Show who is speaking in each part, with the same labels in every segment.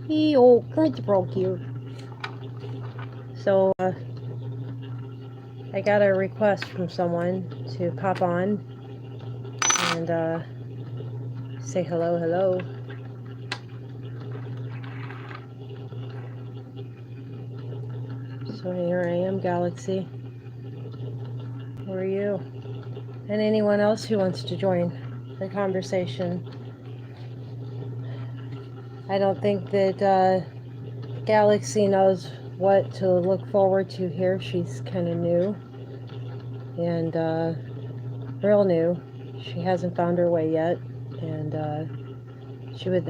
Speaker 1: Hey, old Current broke here. So, I got a request from someone to pop on and say hello, hello. So here I am, Galaxy. Who are you? And anyone else who wants to join the conversation. I don't think that Galaxy knows what to look forward to here. She's kind of new and real new. She hasn't found her way yet, and I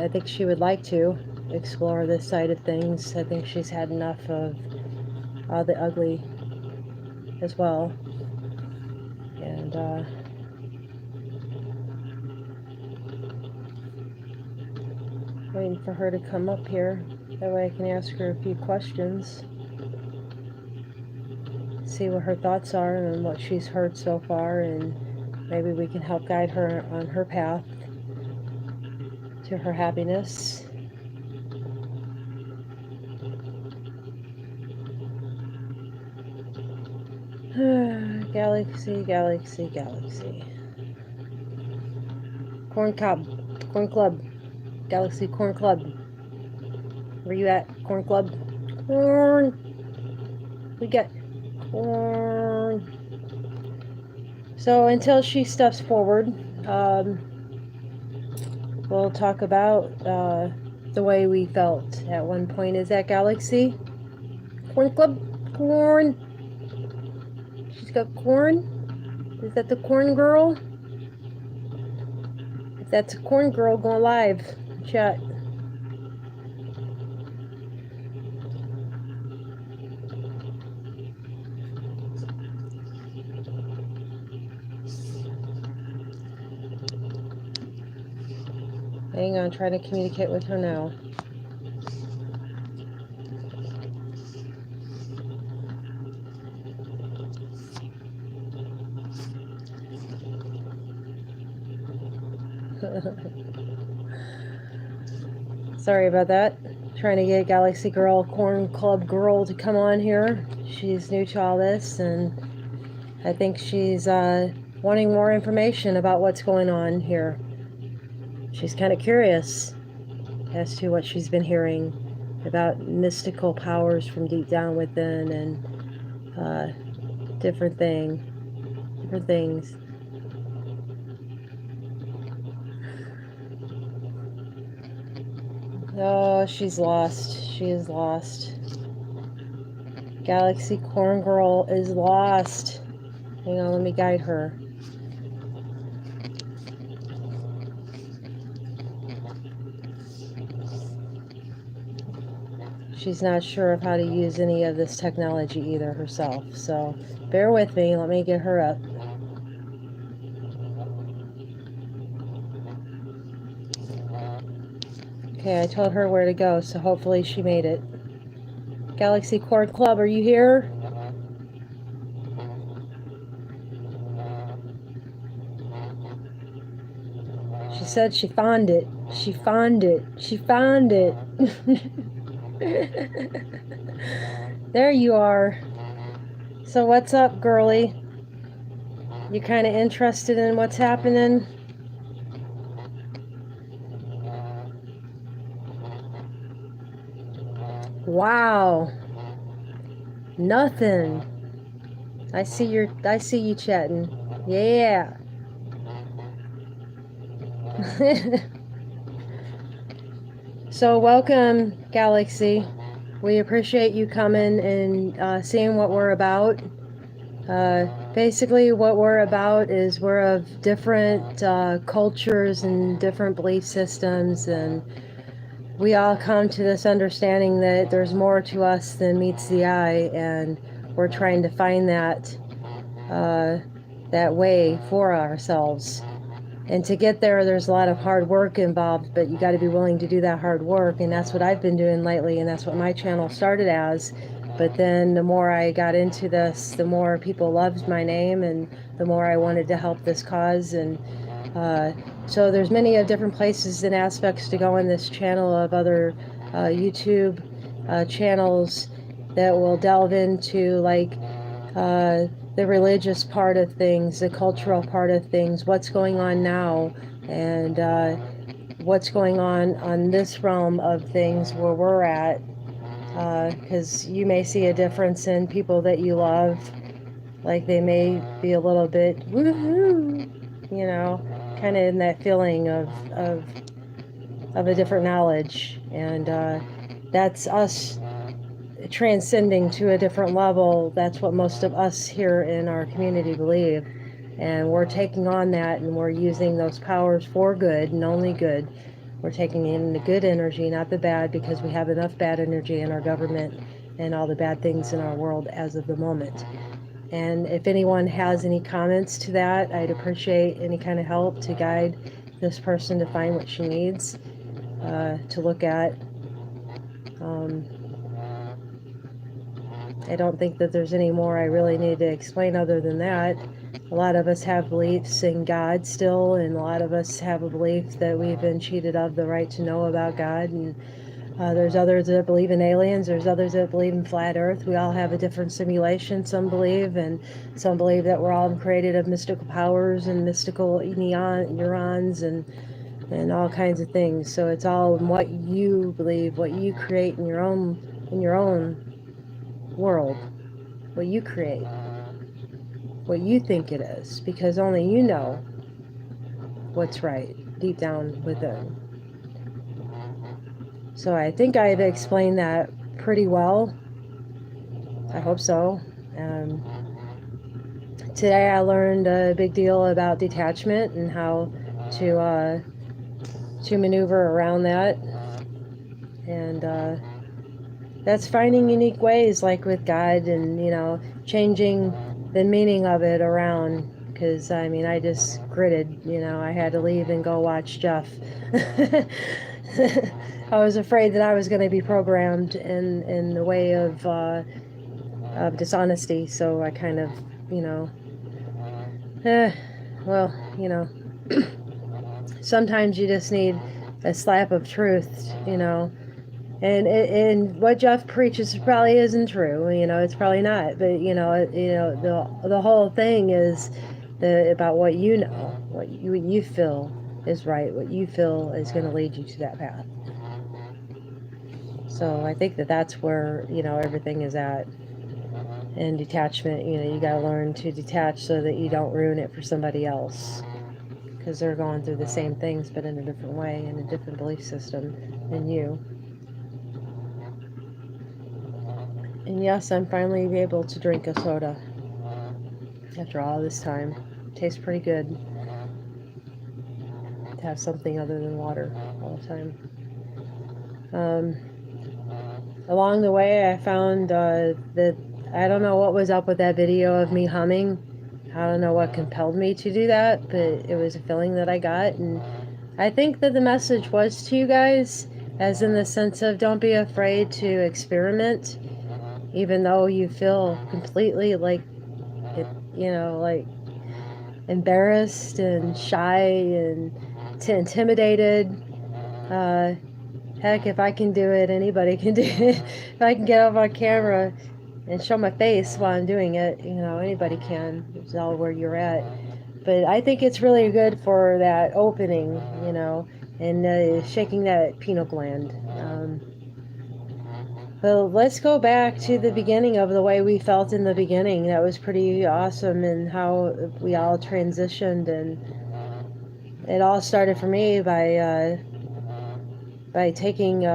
Speaker 1: think she would like to explore this side of things. I think she's had enough of all the ugly as well. And waiting for her to come up here. That way I can ask her a few questions. See what her thoughts are and what she's heard so far, and maybe we can help guide her on her path to her happiness. Galaxy, galaxy, galaxy. Corn Club, Galaxy Corn Club. Where you at, Corn Club? Corn. We got corn. So until she steps forward, we'll talk about the way we felt at one point. Is that Galaxy? Corn Club? Corn. She's got corn? Is that the corn girl? If that's a corn girl, going live. Chat. Hang on, trying to communicate with her now. Sorry about that. Trying to get Galaxy Girl, Corn Club Girl to come on here. She's new to all this, and I think she's wanting more information about what's going on here. She's kind of curious as to what she's been hearing about mystical powers from deep down within and different things. Oh, she's lost. She is lost. Galaxy Corn Girl is lost. Hang on, let me guide her. She's not sure of how to use any of this technology either herself, so bear with me. Let me get her up. Okay, I told her where to go, so hopefully she made it. Galaxy Corn Club, are you here? She said she found it. She found it. She found it. There you are. So what's up, girly? You kind of interested in what's happening? Wow. Nothing. I see you chatting. Yeah. So welcome, Galaxy. We appreciate you coming and seeing what we're about. Basically what we're about is we're of different cultures and different belief systems, and we all come to this understanding that there's more to us than meets the eye, and we're trying to find that way for ourselves. And to get there, there's a lot of hard work involved, but you got to be willing to do that hard work, and that's what I've been doing lately, and that's what my channel started as. But then the more I got into this, the more people loved my name, and the more I wanted to help this cause. And so there's many different places and aspects to go in this channel of other YouTube channels that will delve into like the religious part of things, the cultural part of things, what's going on now, and what's going on this realm of things where we're at. Because you may see a difference in people that you love, like they may be a little bit woohoo, you know, kind of in that feeling of a different knowledge, and that's us transcending to a different level. That's what most of us here in our community believe, and we're taking on that, and we're using those powers for good and only good. We're taking in the good energy, not the bad, because we have enough bad energy in our government and all the bad things in our world as of the moment. And if anyone has any comments to that, I'd appreciate any kind of help to guide this person to find what she needs to look at. I don't think that there's any more I really need to explain other than that. A lot of us have beliefs in God still, and a lot of us have a belief that we've been cheated of the right to know about God. And there's others that believe in aliens. There's others that believe in flat Earth. We all have a different simulation, some believe, and some believe that we're all created of mystical powers and mystical neurons and all kinds of things. So it's all in what you believe, what you create in your own world, what you create, what you think it is, because only you know what's right deep down within. So I think I've explained that pretty well. I hope so. Today I learned a big deal about detachment and how to maneuver around that, and that's finding unique ways, like with God, and changing the meaning of it around. Because I mean, I just gritted. I had to leave and go watch Jeff. I was afraid that I was going to be programmed in the way of dishonesty. So I kind of, well, sometimes you just need a slap of truth, and what Jeff preaches probably isn't true. It's probably not. But the whole thing is about what what you feel is right, what you feel is going to lead you to that path. So I think that that's where everything is at. And detachment, you got to learn to detach so that you don't ruin it for somebody else, because they're going through the same things but in a different way, in a different belief system than you. And yes, I'm finally able to drink a soda after all this time. It tastes pretty good to have something other than water all the time. Along the way, I found that I don't know what was up with that video of me humming. I don't know what compelled me to do that, but it was a feeling that I got. And I think that the message was to you guys, as in the sense of don't be afraid to experiment, even though you feel completely like embarrassed and shy and intimidated. Heck, if I can do it, anybody can do it. If I can get up on camera and show my face while I'm doing it, anybody can. It's all where you're at. But I think it's really good for that opening, and shaking that pineal gland. But let's go back to the beginning of the way we felt in the beginning. That was pretty awesome, and how we all transitioned. And it all started for me by taking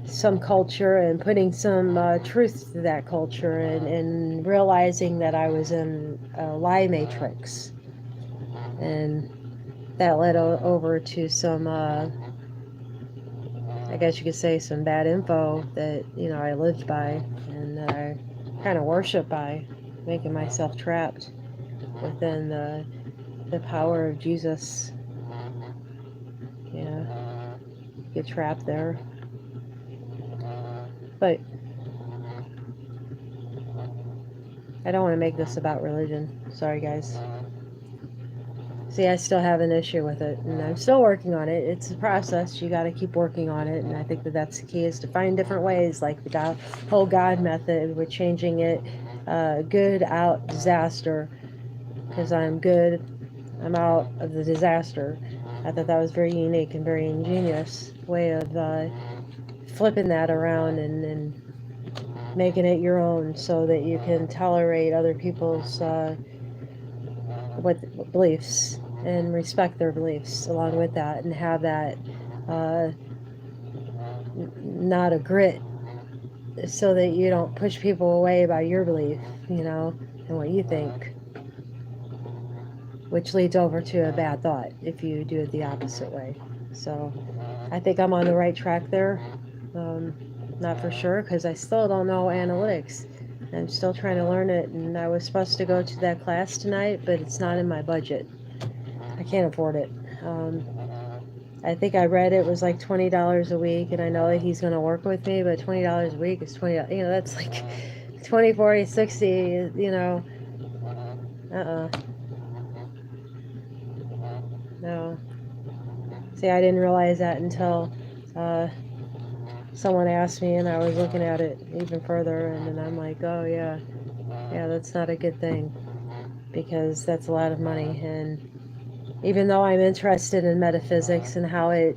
Speaker 1: some culture and putting some truth to that culture, and realizing that I was in a lie matrix. And that led over to some, I guess you could say, some bad info that, I lived by and that I kind of worship by, making myself trapped within the power of Jesus. Get trapped there. But I don't want to make this about religion. Sorry, guys. See, I still have an issue with it, and I'm still working on it. It's a process. You got to keep working on it, and I think that that's the key, is to find different ways, like the whole God method. We're changing it, good out disaster, because I'm good, I'm out of the disaster. I thought that was very unique and very ingenious way of flipping that around and making it your own, so that you can tolerate other people's beliefs and respect their beliefs along with that, and have that uh, not a grit, so that you don't push people away by your belief, and what you think, which leads over to a bad thought if you do it the opposite way. So I think I'm on the right track there. Not for sure, because I still don't know analytics. I'm still trying to learn it, and I was supposed to go to that class tonight, but it's not in my budget. I can't afford it. I think I read it was like $20 a week, and I know that he's going to work with me, but $20 a week is 20, that's like 20, 40, 60, no. See, I didn't realize that until someone asked me, and I was looking at it even further, and then I'm like, oh yeah, that's not a good thing, because that's a lot of money. And even though I'm interested in metaphysics and how it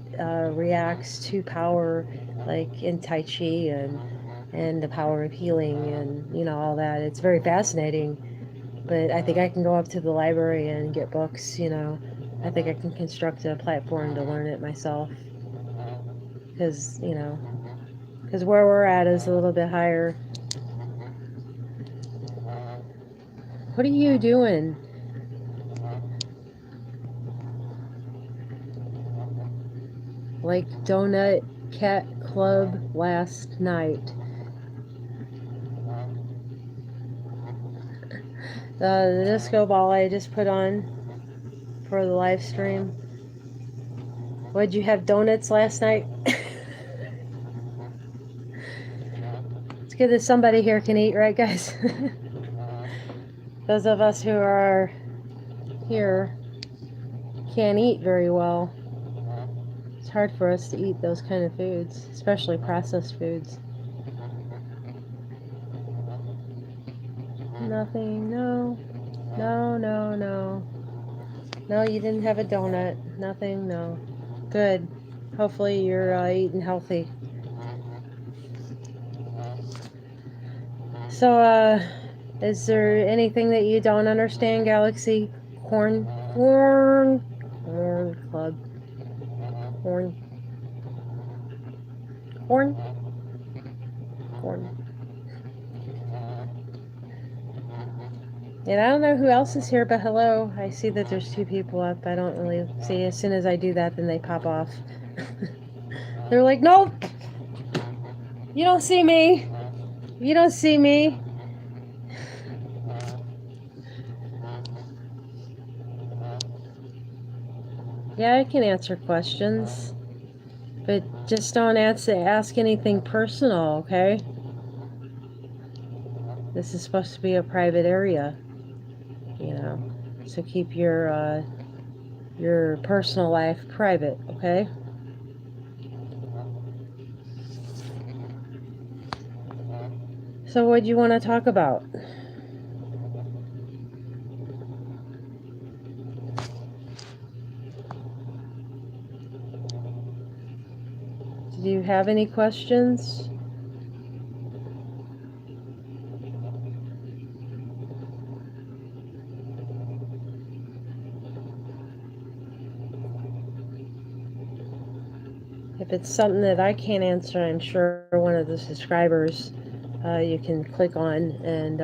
Speaker 1: reacts to power, like in Tai Chi and the power of healing and all that, it's very fascinating. But I think I can go up to the library and get books. I think I can construct a platform to learn it myself, because where we're at is a little bit higher. What are you doing? Like Donut Cat Club last night. The disco ball I just put on for the live stream. What'd you have, donuts last night? It's good that somebody here can eat, right, guys? Those of us who are here can't eat very well. It's hard for us to eat those kind of foods, especially processed foods. Nothing, no. No, no, no. No, you didn't have a donut. Nothing, no. Good. Hopefully you're eating healthy. So, is there anything that you don't understand, Galaxy? Corn Club. Corn. And I don't know who else is here, but hello. I see that there's 2 people up. I don't really see. As soon as I do that, then they pop off. They're like, nope. You don't see me. You don't see me. Yeah, I can answer questions, but just don't ask anything personal, okay? This is supposed to be a private area, so keep your personal life private, okay? So what do you want to talk about? Do you have any questions? If it's something that I can't answer, I'm sure one of the subscribers you can click on and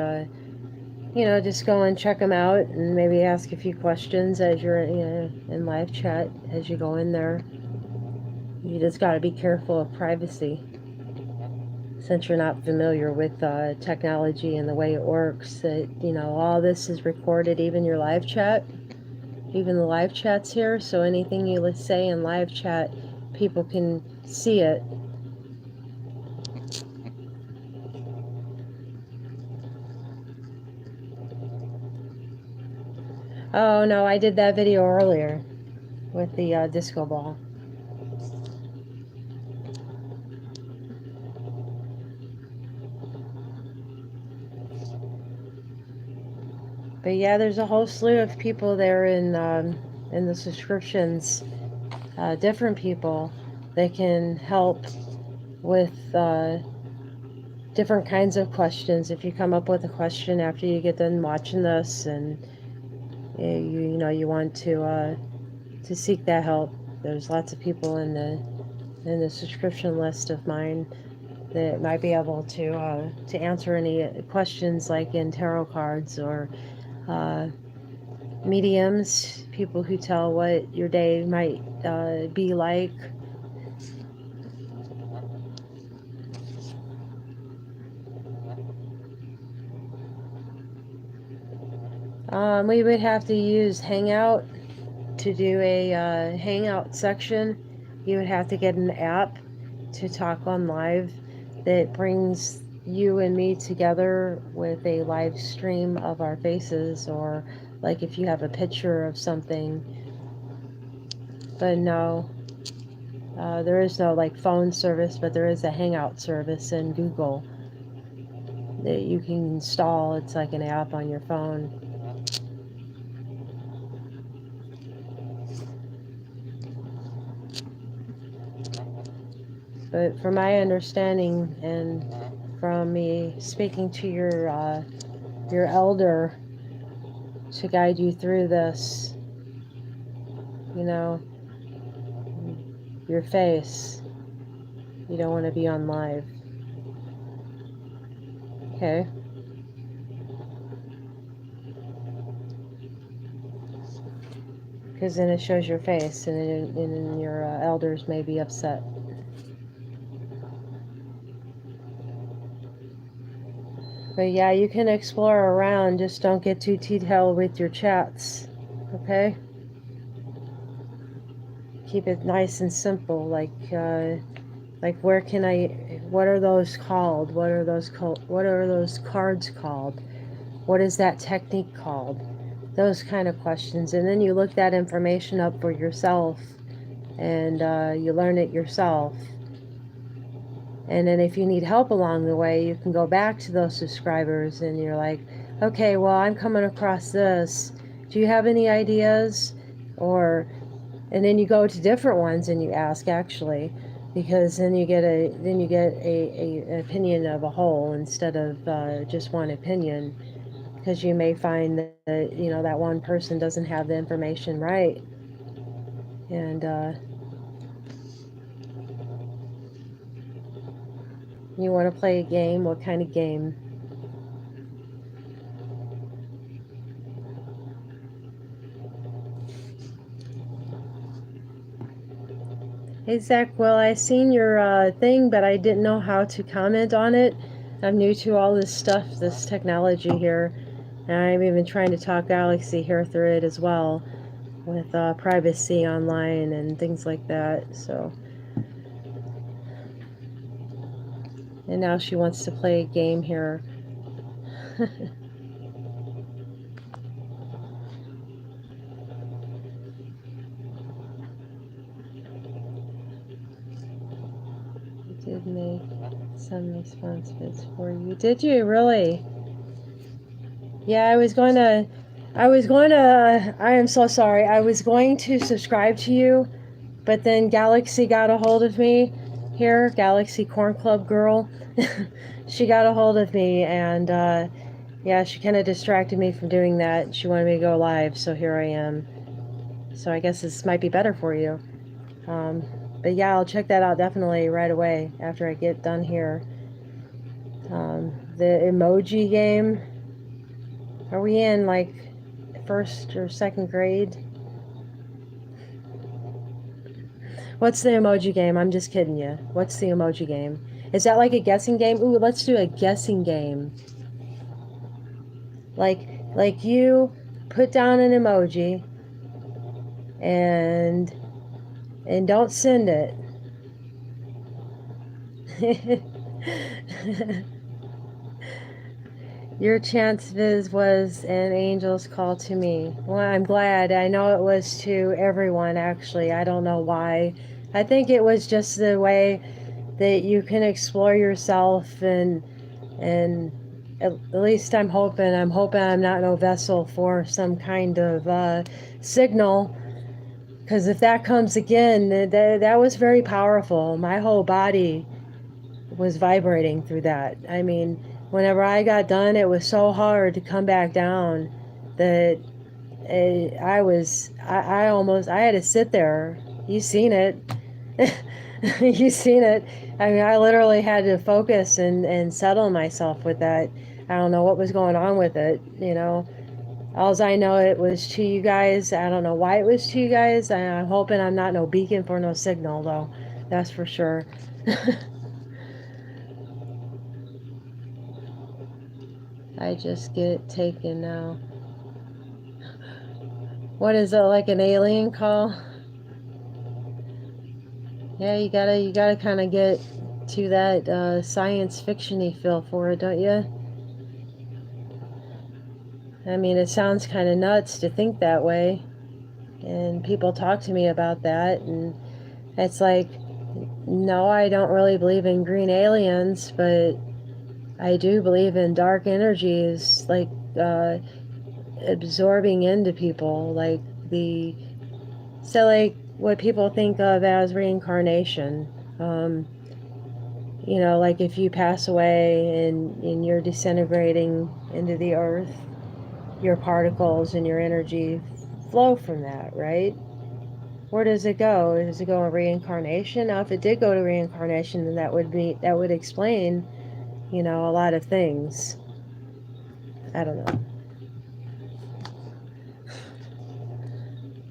Speaker 1: just go and check them out and maybe ask a few questions as you're in live chat as you go in there. You just got to be careful of privacy, since you're not familiar with technology and the way it works. That all this is recorded, even your live chat, even the live chats here. So anything you say in live chat, people can see it. Oh no, I did that video earlier with the disco ball. But yeah, there's a whole slew of people there in the subscriptions, different people that can help with different kinds of questions. If you come up with a question after you get done watching this, and you know you want to seek that help, there's lots of people in the subscription list of mine that might be able to answer any questions, like in tarot cards or mediums, people who tell what your day might be like. We would have to use Hangout to do a Hangout section. You would have to get an app to talk on live that brings you and me together with a live stream of our faces, or like if you have a picture of something. But no, there is no like phone service, but there is a Hangout service in Google that you can install. It's like an app on your phone. But from my understanding, and from me speaking to your elder to guide you through this, you know, your face, you don't want to be on live. Okay? Because then it shows your face, and your elders may be upset. But yeah, you can explore around, just don't get too detailed with your chats, okay? Keep it nice and simple, like where can I, what are those called? What are those cards called? What is that technique called? Those kind of questions. And then you look that information up for yourself, and you learn it yourself. And then if you need help along the way, you can go back to those subscribers and you're like, okay, well, I'm coming across this. Do you have any ideas? Or, and then you go to different ones and you ask, actually, because then you get a opinion of a whole instead of just one opinion. Because you may find that, you know, that one person doesn't have the information right. And you want to play a game. What kind of game? Hey Zach, well, I seen your thing, but I didn't know how to comment on it. I'm new to all this stuff, this technology here, and I'm even trying to talk Galaxy here through it as well, with privacy online and things like that. So, and now she wants to play a game here. Did make some response bits for you. Did you really? Yeah, I am so sorry. I was going to subscribe to you, but then Galaxy got a hold of me here, Galaxy Corn Club girl. She got a hold of me, and yeah, she kind of distracted me from doing that. She wanted me to go live, so here I am. So I guess this might be better for you. But yeah, I'll check that out definitely right away after I get done here. The emoji game. Are we in like first or second grade? What's the emoji game? I'm just kidding you. What's the emoji game? Is that like a guessing game? Ooh, let's do a guessing game. Like you put down an emoji and don't send it. Your chance viz was an angel's call to me. Well, I'm glad. I know it was to everyone, actually. I don't know why. I think it was just the way that you can explore yourself, and at least I'm hoping I'm not no vessel for some kind of signal, because if that comes again, that was very powerful. My whole body was vibrating through that. I mean, whenever I got done, it was so hard to come back down that I almost, I had to sit there. You seen it. You seen it. I mean, I literally had to focus and settle myself with that. I don't know what was going on with it, you know. Alls I know, it was to you guys. I don't know why it was to you guys. I'm hoping I'm not no beacon for no signal, though. That's for sure. I just get taken now. What is it, like an alien call? Yeah, you gotta kind of get to that science fiction-y feel for it, don't you? I mean, it sounds kind of nuts to think that way, and people talk to me about that, and it's like, no, I don't really believe in green aliens, but I do believe in dark energies, like uh, absorbing into people, like the so like what people think of as reincarnation. Um, you know, like if you pass away and you're disintegrating into the earth, your particles and your energy flow from that, right? Where does it go? Does it go in reincarnation? Now, if it did go to reincarnation, then that would explain, you know, a lot of things. I don't know.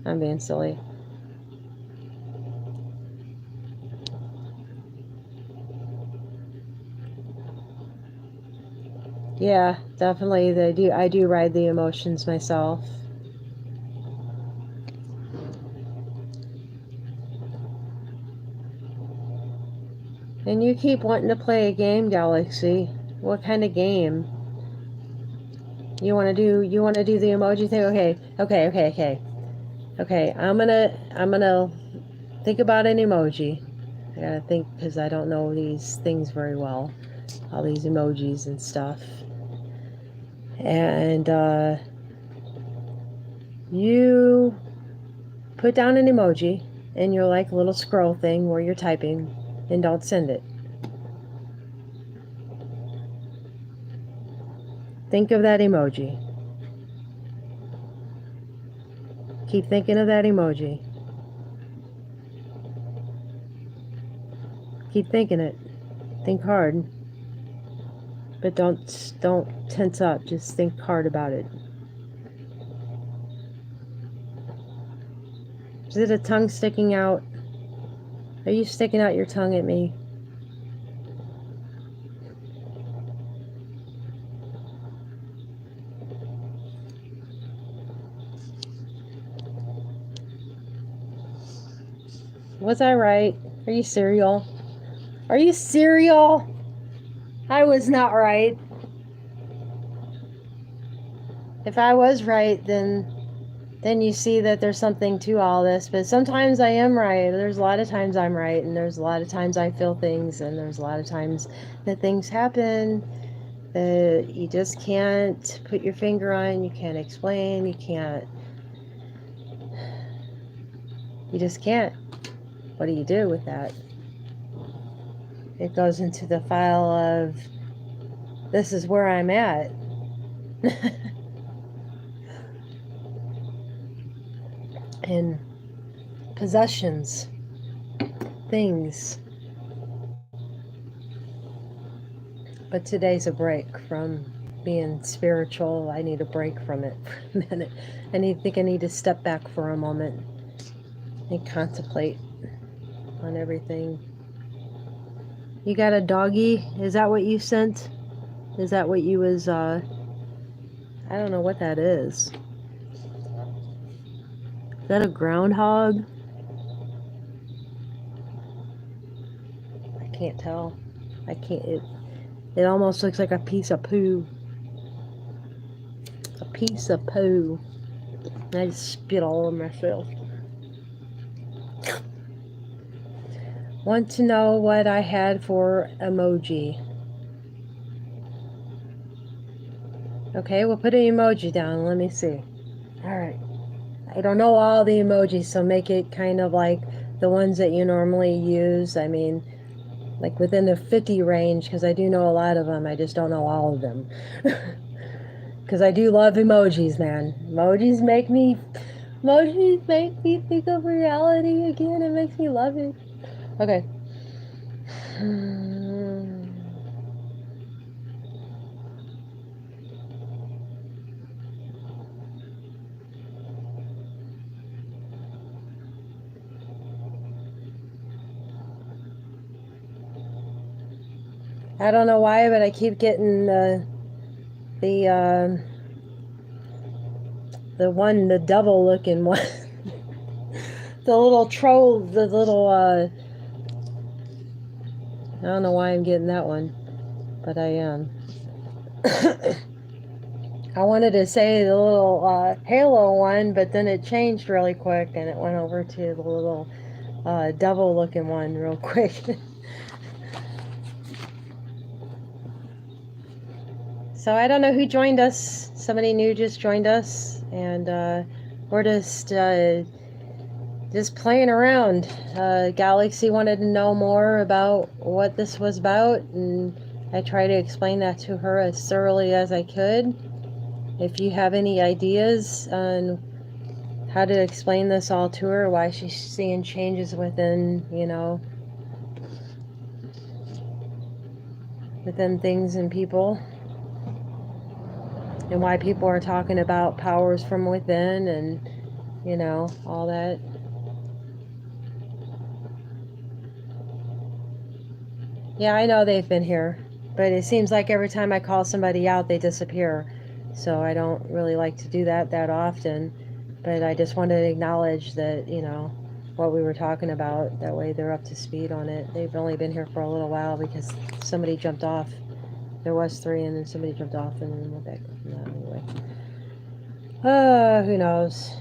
Speaker 1: I'm being silly. Yeah, definitely. I do ride the emotions myself. And you keep wanting to play a game, Galaxy. What kind of game? You want to do the emoji thing? Okay, I'm gonna think about an emoji. I gotta think because I don't know these things very well. All these emojis and stuff. And you put down an emoji in your like little scroll thing where you're typing, and don't send it. Think of that emoji. Keep thinking of that emoji. Keep thinking it. Think hard, but don't tense up. Just think hard about it. Is it a tongue sticking out? Are you sticking out your tongue at me? Was I right? Are you cereal? Are you cereal? I was not right. If I was right, then you see that there's something to all this. But sometimes I am right. There's a lot of times I'm right, and there's a lot of times I feel things, and there's a lot of times that things happen that you just can't put your finger on, you can't explain, you just can't. What do you do with that? It goes into the file of, this is where I'm at. And possessions, things. But today's a break from being spiritual. I need a break from it for a minute. I need to step back for a moment and contemplate on everything. You got a doggy? Is that what you sent? Is that what you was I don't know what that is. Is that a groundhog? I can't tell. It almost looks like a piece of poo. piece of poo. I just spit all over myself. Want to know what I had for emoji? Okay, we'll put an emoji down. Let me see. Alright. I don't know all the emojis, so make it kind of like the ones that you normally use. I mean, like within the 50 range, because I do know a lot of them. I just don't know all of them. Because I do love emojis, man. Emojis make me think of reality again. It makes me love it. Okay. I don't know why, but I keep getting the double looking one. The little troll, the little, I don't know why I'm getting that one, but I am. I wanted to say the little Halo one, but then it changed really quick and it went over to the little double looking one real quick. So I don't know who joined us. Somebody new just joined us, and we're just playing around. Galaxy wanted to know more about what this was about, and I tried to explain that to her as thoroughly as I could. If you have any ideas on how to explain this all to her, why she's seeing changes within, within things and people, and why people are talking about powers from within and, all that. Yeah, I know they've been here, but it seems like every time I call somebody out, they disappear. So I don't really like to do that often, but I just wanted to acknowledge that, what we were talking about. That way they're up to speed on it. They've only been here for a little while because somebody jumped off. There was 3 and then somebody jumped off and then went back. No, anyway. Who knows?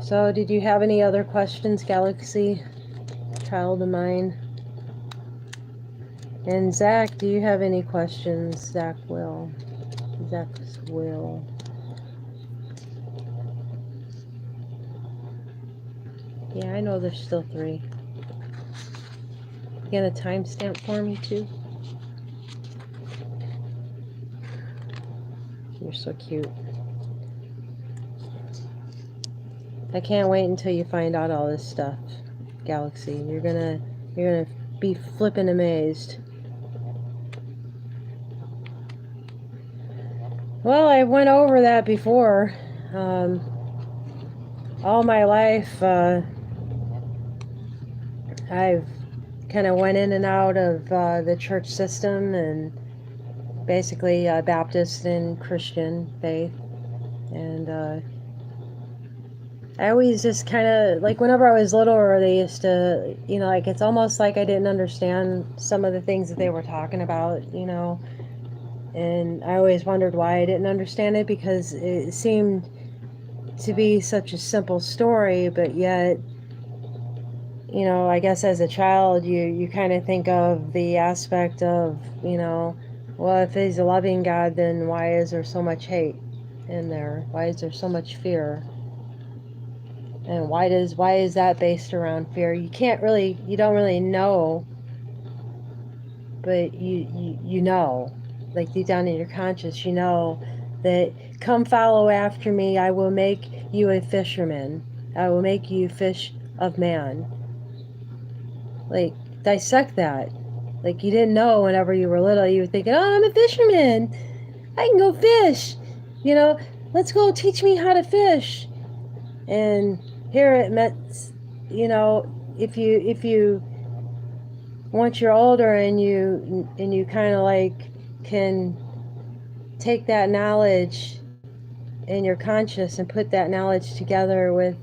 Speaker 1: So did you have any other questions, Galaxy? Child of mine. And Zach, do you have any questions? Zach's will. Yeah, I know there's still 3. You got a timestamp for me too? You're so cute. I can't wait until you find out all this stuff, Galaxy. You're gonna be flippin' amazed. Well, I went over that before. All my life, I've kind of went in and out of the church system, and basically Baptist and Christian faith. And I always just kind of, like, whenever I was little, they used to, like, it's almost like I didn't understand some of the things that they were talking about, and I always wondered why I didn't understand it, because it seemed to be such a simple story, but yet, I guess as a child, you kind of think of the aspect of, well, if he's a loving God, then why is there so much hate in there? Why is there so much fear? And why is that based around fear? You don't really know, but you know, like deep down in your conscious, that come follow after me, I will make you a fisherman. I will make you fish of man. Like, dissect that. Like, you didn't know whenever you were little, you were thinking, oh, I'm a fisherman. I can go fish. Let's go teach me how to fish. And here it meant, if you once you're older and you kind of like can take that knowledge in your conscious and put that knowledge together with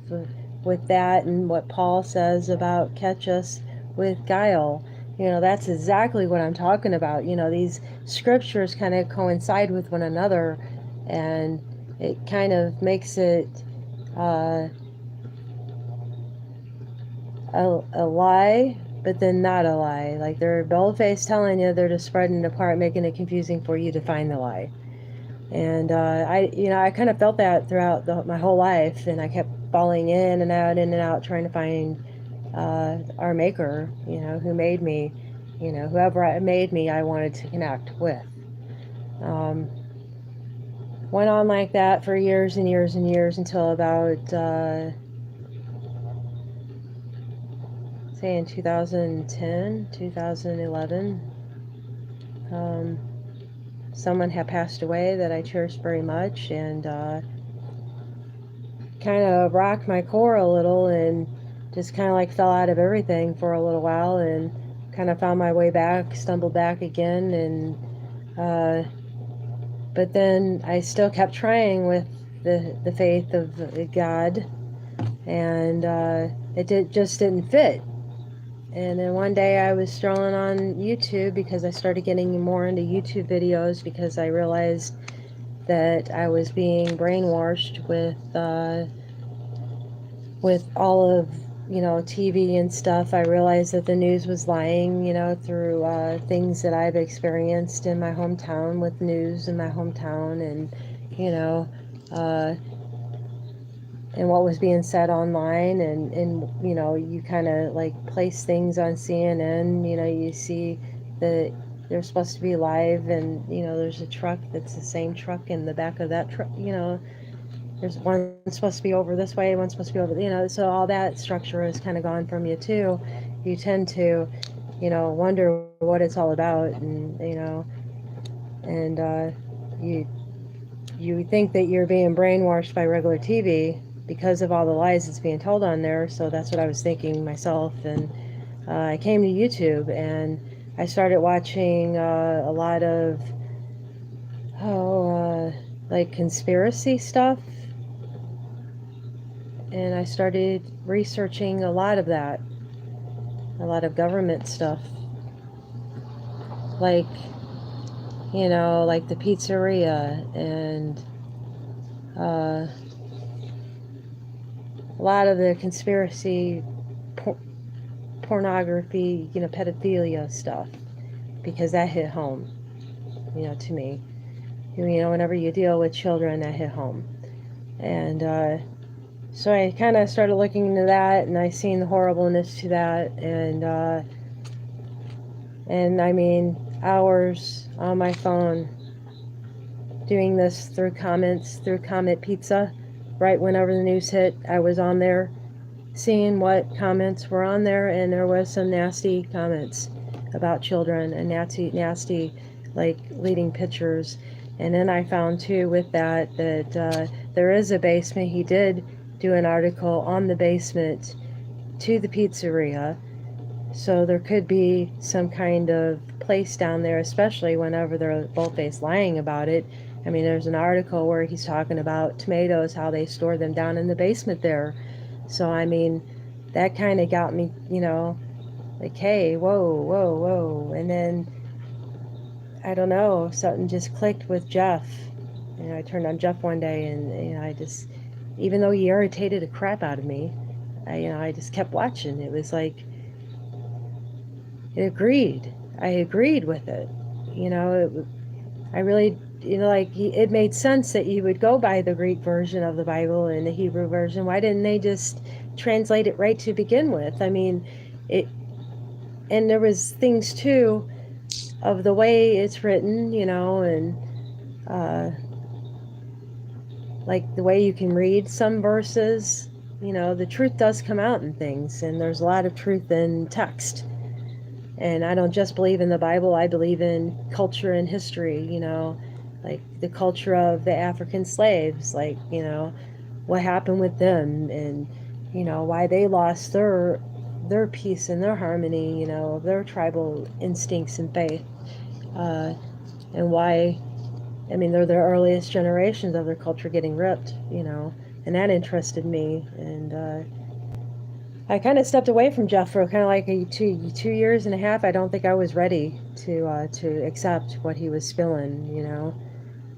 Speaker 1: that and what Paul says about catch us with guile. That's exactly what I'm talking about. These scriptures kind of coincide with one another, and it kind of makes it uh, a lie, but then not a lie. Like they're bold-faced telling you, they're just spreading it apart, making it confusing for you to find the lie. And I kind of felt that throughout my whole life, and I kept falling in and out, trying to find our maker, who made me, whoever made me, I wanted to connect with. Um, Went on like that for years and years and years until about, say in 2010, 2011, someone had passed away that I cherished very much, and kind of rocked my core a little, and just kind of like fell out of everything for a little while, and kind of found my way back, stumbled back again, and but then I still kept trying with the faith of God, and just didn't fit. And then one day I was strolling on YouTube because I started getting more into YouTube videos because I realized that I was being brainwashed with all of TV and stuff. I realized that the news was lying, through things that I've experienced in my hometown with news in my hometown, and you know uh, and what was being said online, and you kind of like place things on CNN. You see that they're supposed to be live, and there's a truck that's the same truck in the back of that truck. There's one supposed to be over this way, one's supposed to be over, so all that structure is kind of gone from you too. You tend to, wonder what it's all about, and you think that you're being brainwashed by regular TV because of all the lies that's being told on there. So that's what I was thinking myself, and I came to YouTube, and I started watching a lot of like conspiracy stuff, and I started researching a lot of that, a lot of government stuff, like like the pizzeria, and a lot of the conspiracy pornography, pedophilia stuff, because that hit home, to me. Whenever you deal with children, that hit home. And so I kind of started looking into that, and I seen the horribleness to that, and I mean, hours on my phone doing this through comments, through Comment Pizza. Right whenever the news hit, I was on there seeing what comments were on there, and there was some nasty comments about children, and nasty like leading pictures. And then I found too with that there is a basement. He did do an article on the basement to the pizzeria, so there could be some kind of place down there, especially whenever they're bold-faced lying about it. I mean, there's an article where he's talking about tomatoes, how they store them down in the basement there. So, I mean, that kind of got me, like, hey, whoa, whoa, whoa. And then, I don't know, something just clicked with Jeff. I turned on Jeff one day, and, I just, even though he irritated the crap out of me, I just kept watching. It was like, I agreed with it. I really, it made sense that you would go by the Greek version of the Bible and the Hebrew version. Why didn't they just translate it right to begin with? I mean, and there was things too of the way it's written, and like the way you can read some verses, the truth does come out in things, and there's a lot of truth in text. And I don't just believe in the Bible, I believe in culture and history, like the culture of the African slaves, like, what happened with them, and, why they lost their peace and their harmony, their tribal instincts and faith, and why, I mean, they're the earliest generations of their culture getting ripped, and that interested me. And I kind of stepped away from Jeff for kind of like 2 years and a half. I don't think I was ready to accept what he was spilling, you know,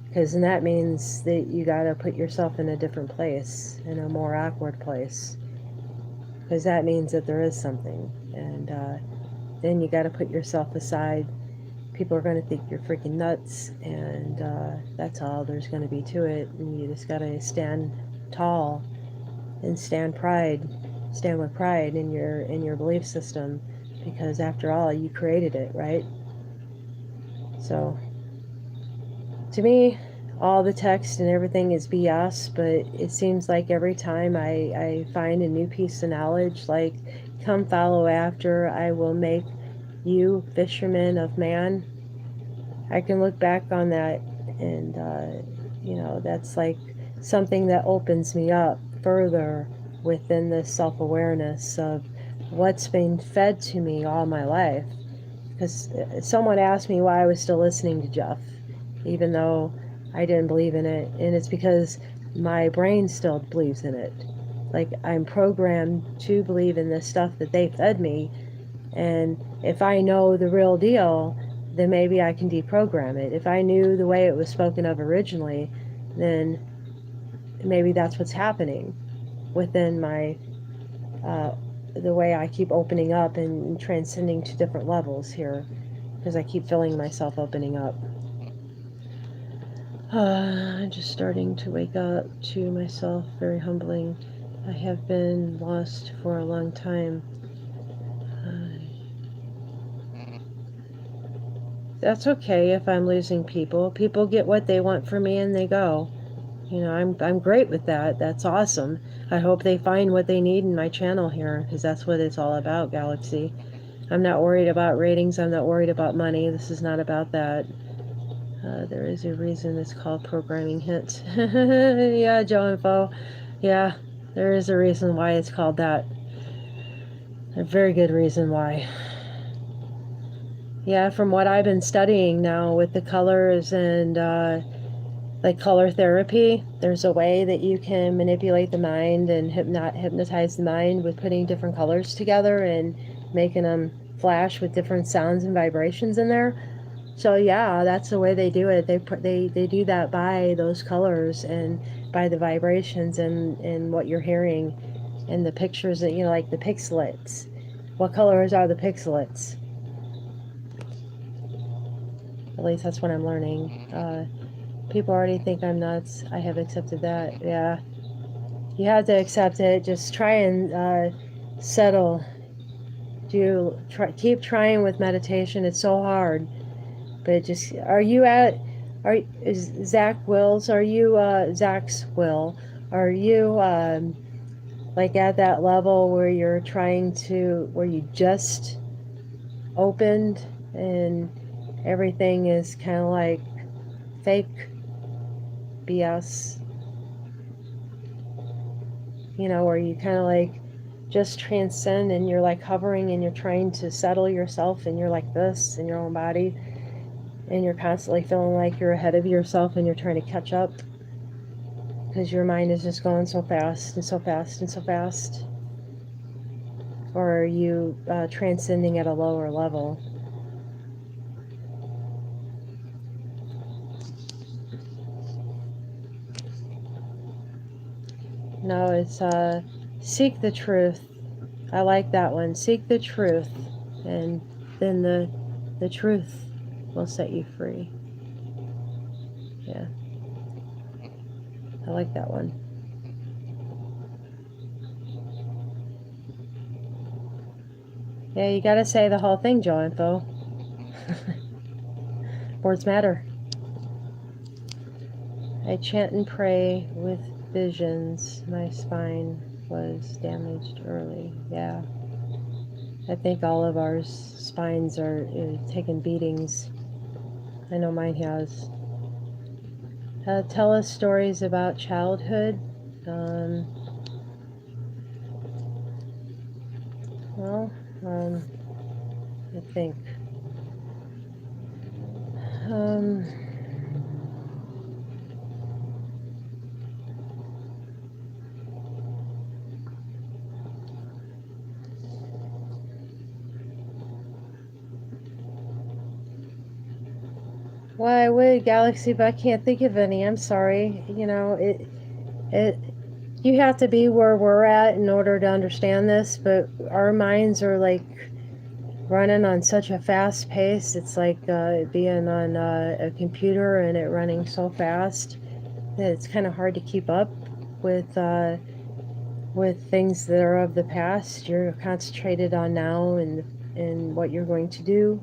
Speaker 1: because then that means that you got to put yourself in a different place, in a more awkward place, because that means that there is something, and then you got to put yourself aside. People are going to think you're freaking nuts, and that's all there's going to be to it. And you just got to stand tall and stand with pride in your belief system, because after all, you created it, right? So to me, all the text and everything is BS, but it seems like every time I find a new piece of knowledge, like, come follow after, I will make you fishermen of man, I can look back on that, and you know, that's like something that opens me up further within this self-awareness of what's been fed to me all my life. Because someone asked me why I was still listening to Jeff, even though I didn't believe in it, and it's because my brain still believes in it. Like, I'm programmed to believe in this stuff that they fed me, and if I know the real deal, then maybe I can deprogram it. If I knew the way it was spoken of originally, then maybe that's what's happening within my the way I keep opening up and transcending to different levels here, because I keep feeling myself opening up. I'm just starting to wake up to myself, very humbling. I have been lost for a long time. That's okay if I'm losing people. People get what they want from me and they go. You know, I'm great with that. That's awesome. I hope they find what they need in my channel here, because that's what it's all about, Galaxy. I'm not worried about ratings. I'm not worried about money. This is not about that. There is a reason it's called Programming Hint. Yeah, Joe Info. Yeah, there is a reason why it's called that. A very good reason why. Yeah, from what I've been studying now with the colors and like color therapy, there's a way that you can manipulate the mind and hypnotize the mind with putting different colors together and making them flash with different sounds and vibrations in there. So yeah, that's the way they do it. They do that by those colors and by the vibrations and what you're hearing and the pictures that, you know, like the pixelates. What colors are the pixelates? At least that's what I'm learning. People already think I'm nuts. I have accepted that. Yeah. You have to accept it. Just try and settle. Keep trying with meditation. It's so hard. But just, is Zach Wills, are you, Zach's Will, are you, like at that level where where you just opened and everything is kind of like fake BS, you know, where you kind of like just transcend and you're like hovering and you're trying to settle yourself and you're like this in your own body and you're constantly feeling like you're ahead of yourself and you're trying to catch up because your mind is just going so fast and so fast and so fast? Or are you transcending at a lower level? No, it's seek the truth. I like that one. Seek the truth, and then the truth will set you free. Yeah, I like that one. Yeah, you gotta say the whole thing, Joe Info. Words matter. I chant and pray with visions. My spine was damaged early. Yeah. I think all of our spines are taking beatings. I know mine has. Tell us stories about childhood. Well, I think. Um, Well, I would, Galaxy, but I can't think of any. I'm sorry. You know, it, you have to be where we're at in order to understand this, but our minds are like running on such a fast pace. It's like being on a computer and it running so fast that it's kind of hard to keep up with things that are of the past. You're concentrated on now and what you're going to do.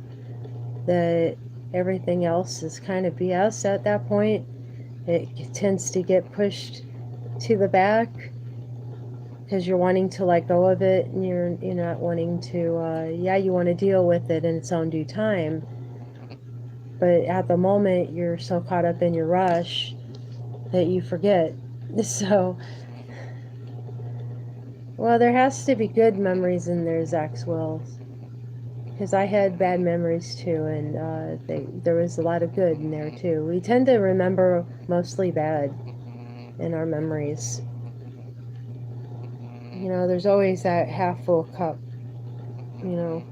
Speaker 1: That everything else is kind of BS at that point. It tends to get pushed to the back because you're wanting to let go of it, and you're not wanting to. Yeah, you want to deal with it in its own due time, but at the moment you're so caught up in your rush that you forget. So, well, there has to be good memories in there, Zach's Will, because I had bad memories too, and there was a lot of good in there too. We tend to remember mostly bad in our memories. You know, there's always that half full cup, you know.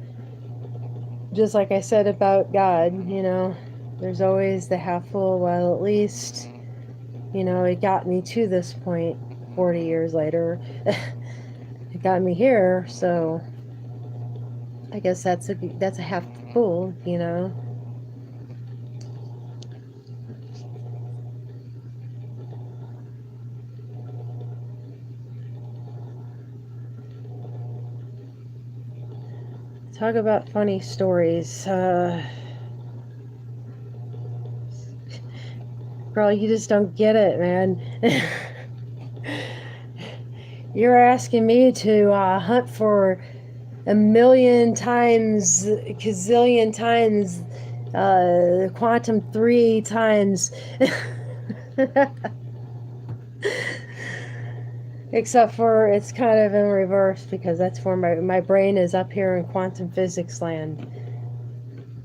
Speaker 1: Just like I said about God, you know, there's always the half full. Well, at least, you know, it got me to this point 40 years later. It got me here, so I guess that's a half full, you know. Talk about funny stories. Girl, you just don't get it, man. You're asking me to hunt for a million times, gazillion times, quantum 3 times. Except for it's kind of in reverse because that's where my brain is up here in quantum physics land.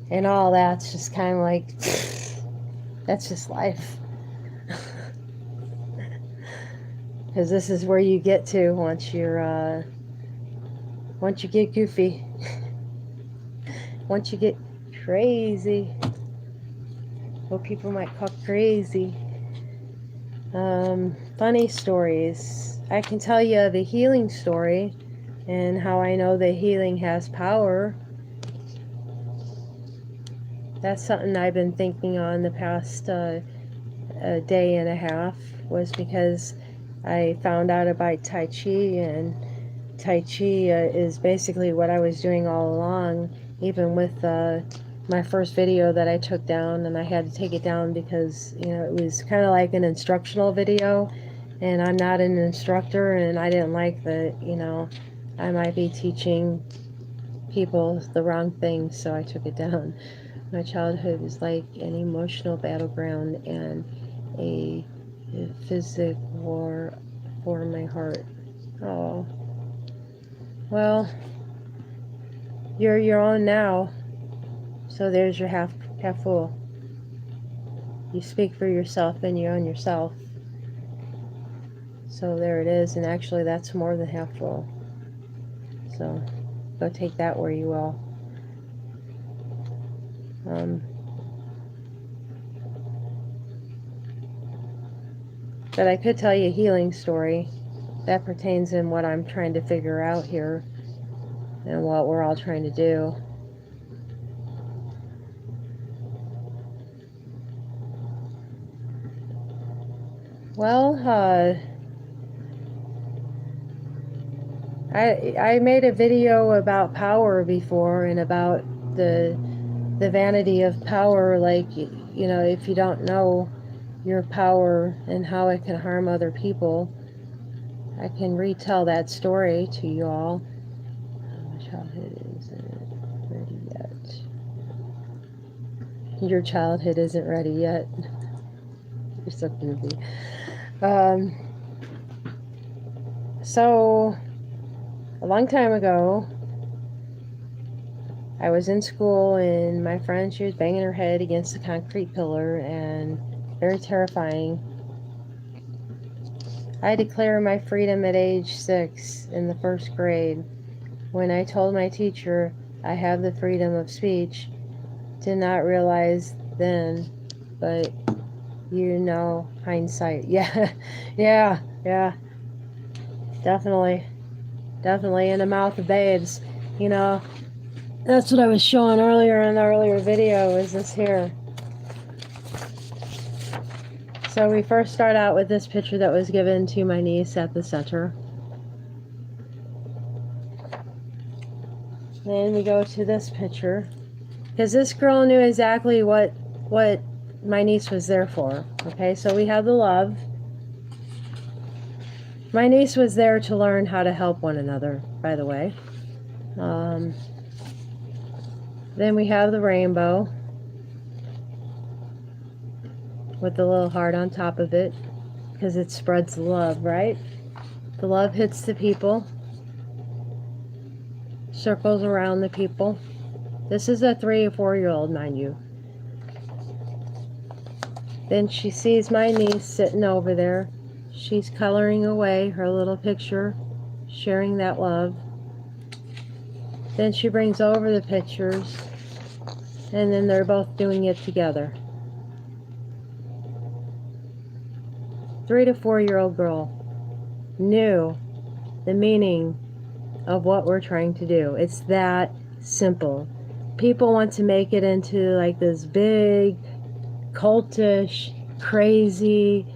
Speaker 1: And all that's just kind of like, that's just life. Because this is where you get to once you get goofy. Once you get crazy. What people might call crazy. Funny stories. I can tell you of a healing story and how I know that healing has power. That's something I've been thinking on the past a day and a half, was because I found out about Tai Chi, and Tai Chi is basically what I was doing all along, even with my first video that I took down, and I had to take it down because, you know, it was kind of like an instructional video, and I'm not an instructor, and I didn't like that, you know, I might be teaching people the wrong things, so I took it down. My childhood was like an emotional battleground and a physic war for my heart. Oh, well, you're your own now, so there's your half full. You speak for yourself and you own yourself. So there it is, and actually that's more than half full. So go take that where you will. But I could tell you a healing story that pertains in what I'm trying to figure out here and what we're all trying to do. Well, I made a video about power before, and about the vanity of power, like, you know, if you don't know your power and how it can harm other people. I can retell that story to you all. My childhood isn't ready yet. Your childhood isn't ready yet. You're so goofy. So, a long time ago, I was in school, and my friend, she was banging her head against a concrete pillar, and very terrifying. I declared my freedom at age 6 in the first grade, when I told my teacher I have the freedom of speech. Did not realize then but you know, hindsight. Yeah, yeah, definitely, definitely in the mouth of babes. You know, that's what I was showing earlier in the earlier video, is this here. So we first start out with this picture that was given to my niece at the center. Then we go to this picture, because this girl knew exactly what my niece was there for. Okay, so we have the love. My niece was there to learn how to help one another, by the way. Then we have the rainbow with the little heart on top of it, because it spreads the love, right? The love hits the people, circles around the people. This is a 3 or 4-year-old, mind you. Then she sees my niece sitting over there. She's coloring away her little picture, sharing that love. Then she brings over the pictures, and then they're both doing it together. 3 to 4-year-old girl knew the meaning of what we're trying to do. It's that simple. People want to make it into like this big, cultish, crazy,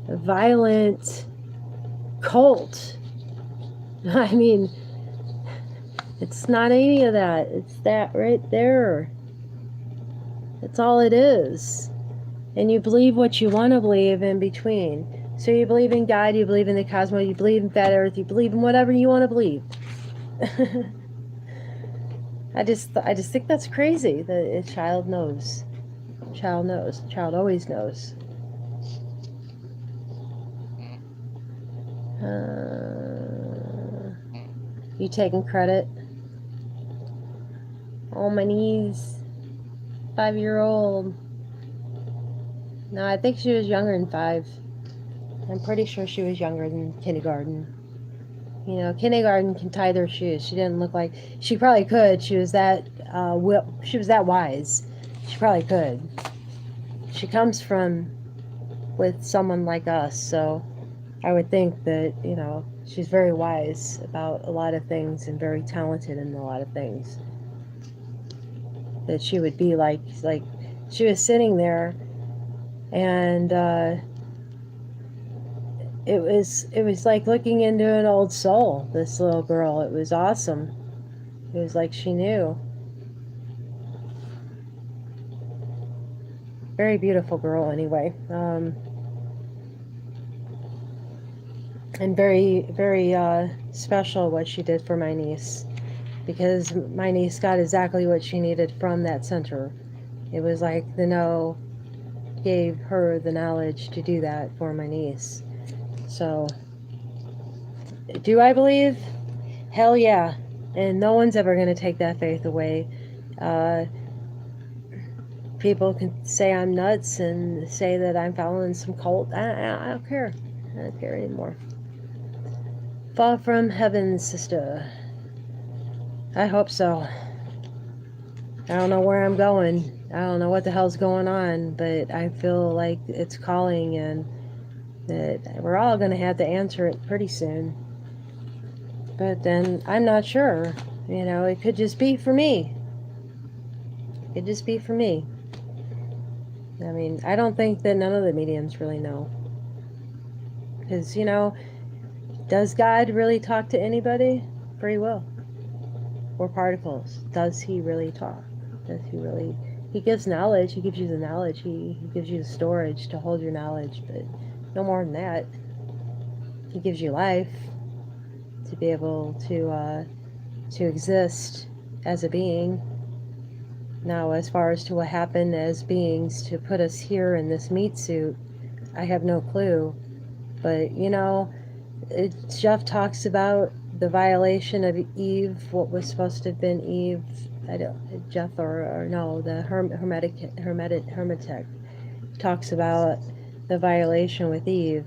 Speaker 1: violent cult. I mean, it's not any of that. It's that right there. That's all it is. And you believe what you want to believe in between. So you believe in God, you believe in the cosmos, you believe in fat earth, you believe in whatever you want to believe. I just think that's crazy that a child knows. Child knows. Child always knows. You taking credit? Oh, my niece. 5-year-old. No, I think she was younger than 5. I'm pretty sure she was younger than kindergarten. You know, kindergarten can tie their shoes. She didn't look like... She probably could. She was that she was that wise. She probably could. She comes from with someone like us, so I would think that, you know, she's very wise about a lot of things and very talented in a lot of things. That she would be like she was sitting there, and it was like looking into an old soul, this little girl. It was awesome. It was like she knew. Very beautiful girl anyway. And very, very special what she did for my niece, because my niece got exactly what she needed from that center. It was like the know gave her the knowledge to do that for my niece. So, do I believe? Hell yeah. And no one's ever going to take that faith away. People can say I'm nuts and say that I'm following some cult. I don't care. I don't care anymore. Fall from heaven, sister. I hope so. I don't know where I'm going. I don't know what the hell's going on, but I feel like it's calling, and that we're all going to have to answer it pretty soon. But then I'm not sure. You know, it could just be for me. It could just be for me. I mean, I don't think that none of the mediums really know. Because, you know, does God really talk to anybody? Free will. Or particles. Does he really talk? Does he really... He gives knowledge. He gives you the knowledge. He gives you the storage to hold your knowledge. But no more than that. He gives you life to be able to exist as a being. Now, as far as to what happened as beings to put us here in this meat suit, I have no clue. But, you know, Jeff talks about the violation of Eve, what was supposed to have been Eve. I don't, Jeff or no, the Hermetic talks about the violation with Eve,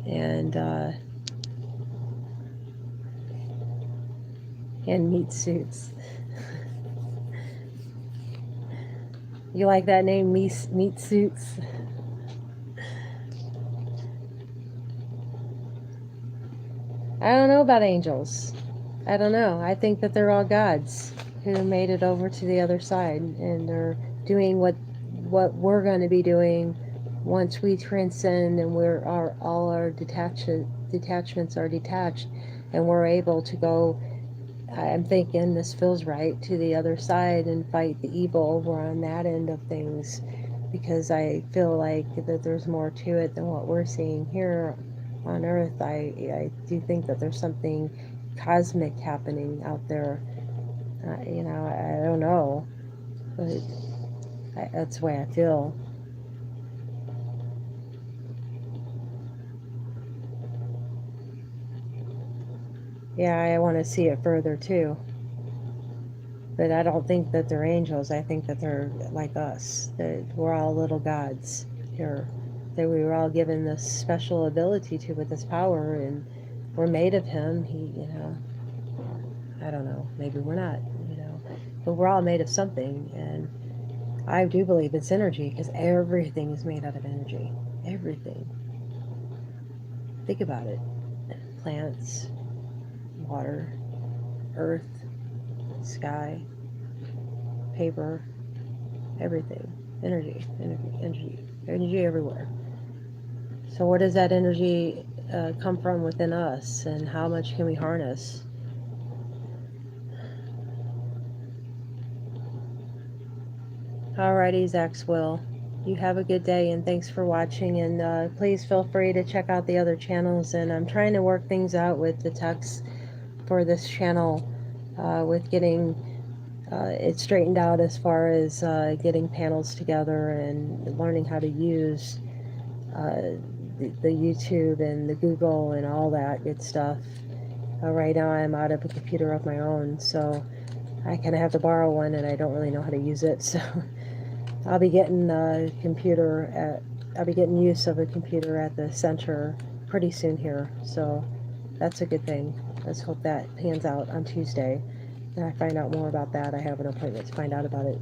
Speaker 1: and meat suits. You like that name, Meat Suits? I don't know about angels. I don't know. I think that they're all gods who made it over to the other side and are doing what we're going to be doing once we transcend and all our detachments are detached and we're able to go. I'm thinking this feels right to the other side and fight the evil. We're on that end of things because I feel like that there's more to it than what we're seeing here on Earth. I do think that there's something cosmic happening out there. I don't know, but that's the way I feel. Yeah, I want to see it further too. But I don't think that they're angels. I think that they're like us. That we're all little gods here. That we were all given this special ability to with this power, and we're made of Him. I don't know. Maybe we're not. But we're all made of something, and I do believe it's energy because everything is made out of energy. Everything. Think about it. Plants, water, earth, sky, paper, everything. Energy, energy, energy, energy everywhere. So where does that energy come from within us, and how much can we harness? Alrighty, Zach's Will. You have a good day, and thanks for watching, and please feel free to check out the other channels, and I'm trying to work things out with the text for this channel with getting it straightened out as far as getting panels together and learning how to use the YouTube and the Google and all that good stuff. Right now I'm out of a computer of my own, so I kind of have to borrow one and I don't really know how to use it, so I'll be getting I'll be getting use of a computer at the center pretty soon here, so that's a good thing. Let's hope that pans out on Tuesday and I find out more about that. I have an appointment to find out about it.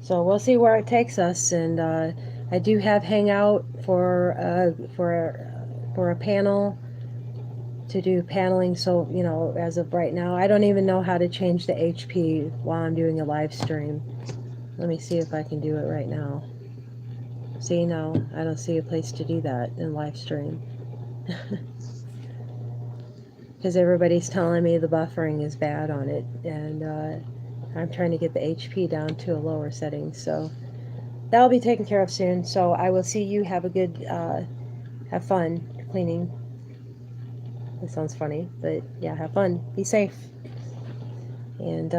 Speaker 1: So we'll see where it takes us, and I do have Hangout for a panel to do paneling. So as of right now, I don't even know how to change the HP while I'm doing a live stream. Let me see if I can do it right now. See, no, I don't see a place to do that in live stream. Because everybody's telling me the buffering is bad on it, and I'm trying to get the HP down to a lower setting, so that'll be taken care of soon. So I will see you. Have a good, have fun cleaning. That sounds funny, but yeah, have fun. Be safe. And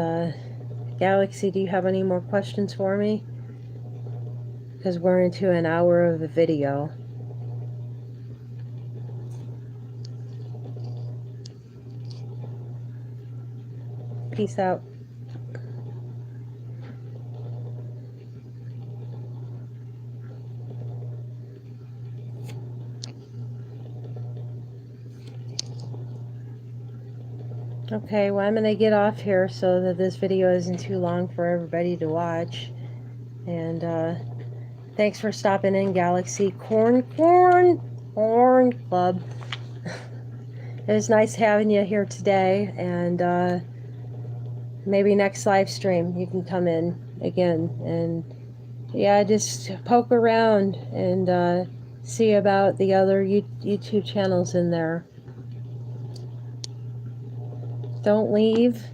Speaker 1: Galaxy, do you have any more questions for me? Because we're into an hour of a video. Peace out. Okay, well, I'm going to get off here so that this video isn't too long for everybody to watch. And thanks for stopping in, Galaxy Corn Club. It was nice having you here today, and maybe next live stream you can come in again. And yeah, just poke around and see about the other YouTube channels in there. Don't leave.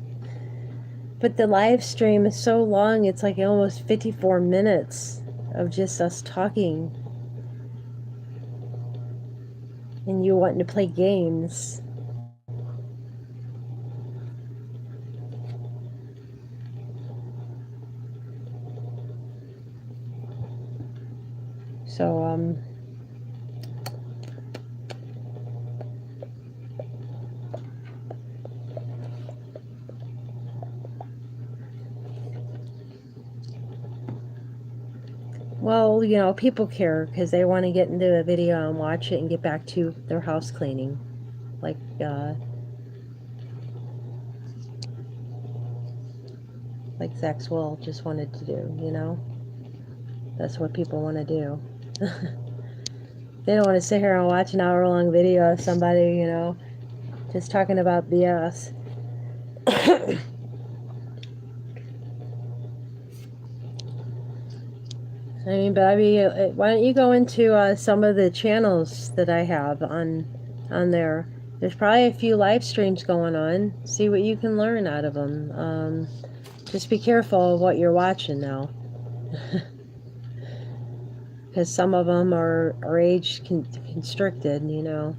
Speaker 1: But the live stream is so long, it's like almost 54 minutes of just us talking. And you wanting to play games. So, well, people care because they want to get into a video and watch it and get back to their house cleaning. Like Zach's Will just wanted to do. That's what people want to do. They don't want to sit here and watch an hour-long video of somebody, you know, just talking about BS. I mean, why don't you go into some of the channels that I have on there? There's probably a few live streams going on. See what you can learn out of them. Just be careful of what you're watching now, because some of them are age constricted, you know.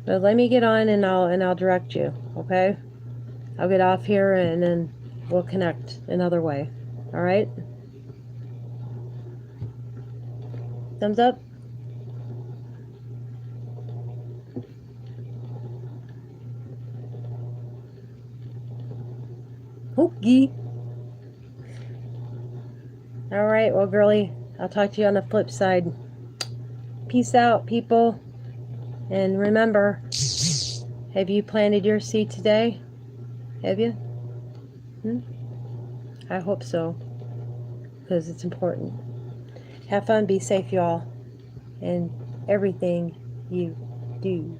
Speaker 1: But let me get on and I'll direct you, okay? I'll get off here and then we'll connect another way. All right? Thumbs up? Hokey. All right, well, girly, I'll talk to you on the flip side. Peace out, people. And remember, have you planted your seed today? Have you? I hope so, because it's important. Have fun, be safe, y'all. And everything you do.